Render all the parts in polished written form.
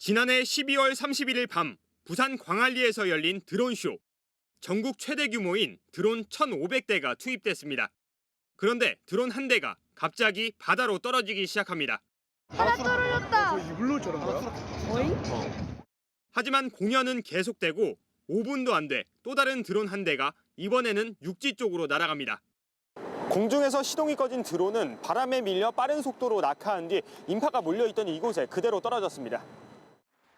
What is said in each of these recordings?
지난해 12월 31일 밤 부산 광안리에서 열린 드론쇼. 전국 최대 규모인 드론 1,500대가 투입됐습니다. 그런데 드론 한 대가 갑자기 바다로 떨어지기 시작합니다. 바다 떨어졌다. 이불로 저런 거야? 하지만 공연은 계속되고 5분도 안 돼 또 다른 드론 한 대가 이번에는 육지 쪽으로 날아갑니다. 공중에서 시동이 꺼진 드론은 바람에 밀려 빠른 속도로 낙하한 뒤 인파가 몰려있던 이곳에 그대로 떨어졌습니다.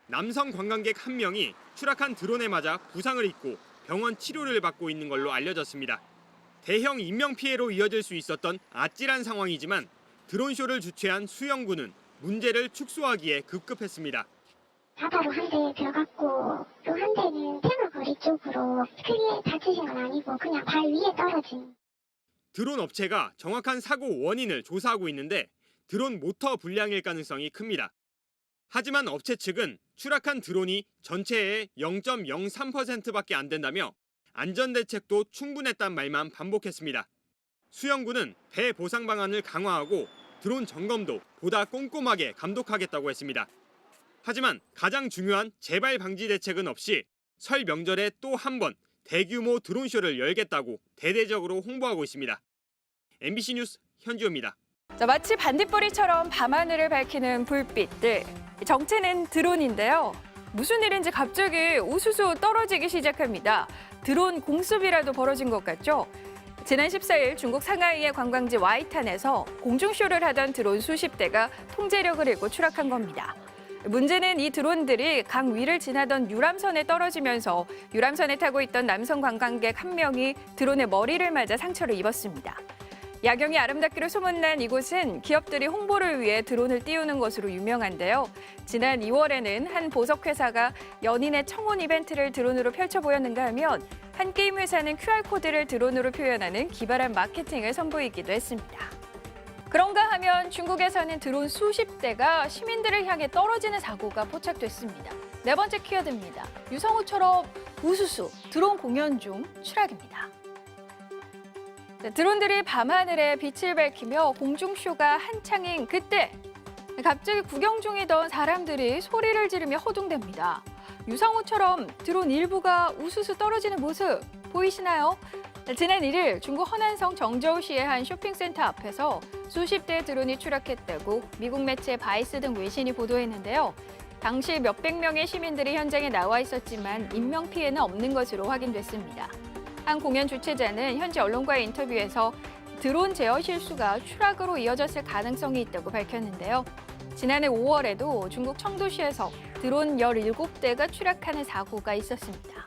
남성 관광객 한 명이 추락한 드론에 맞아 부상을 입고 병원 치료를 받고 있는 걸로 알려졌습니다. 대형 인명피해로 이어질 수 있었던 아찔한 상황이지만 드론쇼를 주최한 수영구는 문제를 축소하기에 급급했습니다. 바다로 한 대 들어갔고 또 한 대는 테마거리 쪽으로 크게 다치신 건 아니고 그냥 발 위에 떨어진. 드론 업체가 정확한 사고 원인을 조사하고 있는데 드론 모터 불량일 가능성이 큽니다. 하지만 업체 측은 추락한 드론이 전체의 0.03%밖에 안 된다며 안전대책도 충분했단 말만 반복했습니다. 수영구는 배 보상 방안을 강화하고 드론 점검도 보다 꼼꼼하게 감독하겠다고 했습니다. 하지만 가장 중요한 재발 방지 대책은 없이 설 명절에 또 한 번 대규모 드론쇼를 열겠다고 대대적으로 홍보하고 있습니다. MBC 뉴스 현지호입니다. 마치 반딧불이처럼 밤하늘을 밝히는 불빛들. 정체는 드론인데요. 무슨 일인지 갑자기 우수수 떨어지기 시작합니다. 드론 공습이라도 벌어진 것 같죠? 지난 14일 중국 상하이의 관광지 와이탄에서 공중쇼를 하던 드론 수십 대가 통제력을 잃고 추락한 겁니다. 문제는 이 드론들이 강 위를 지나던 유람선에 떨어지면서 유람선에 타고 있던 남성 관광객 한 명이 드론의 머리를 맞아 상처를 입었습니다. 야경이 아름답기로 소문난 이곳은 기업들이 홍보를 위해 드론을 띄우는 것으로 유명한데요. 지난 2월에는 한 보석회사가 연인의 청혼 이벤트를 드론으로 펼쳐 보였는가 하면 한 게임 회사는 QR코드를 드론으로 표현하는 기발한 마케팅을 선보이기도 했습니다. 그런가 하면 중국에서는 드론 수십 대가 시민들을 향해 떨어지는 사고가 포착됐습니다. 네 번째 키워드입니다. 유성우처럼 우수수 드론 공연 중 추락입니다. 드론들이 밤하늘에 빛을 밝히며 공중쇼가 한창인 그때 갑자기 구경 중이던 사람들이 소리를 지르며 허둥댑니다. 유성우처럼 드론 일부가 우수수 떨어지는 모습 보이시나요? 지난 1일 중국 허난성 정저우시의 한 쇼핑센터 앞에서 수십 대의 드론이 추락했다고 미국 매체 바이스 등 외신이 보도했는데요. 당시 몇백 명의 시민들이 현장에 나와 있었지만 인명피해는 없는 것으로 확인됐습니다. 한 공연 주최자는 현지 언론과의 인터뷰에서 드론 제어 실수가 추락으로 이어졌을 가능성이 있다고 밝혔는데요. 지난해 5월에도 중국 청도시에서 드론 17대가 추락하는 사고가 있었습니다.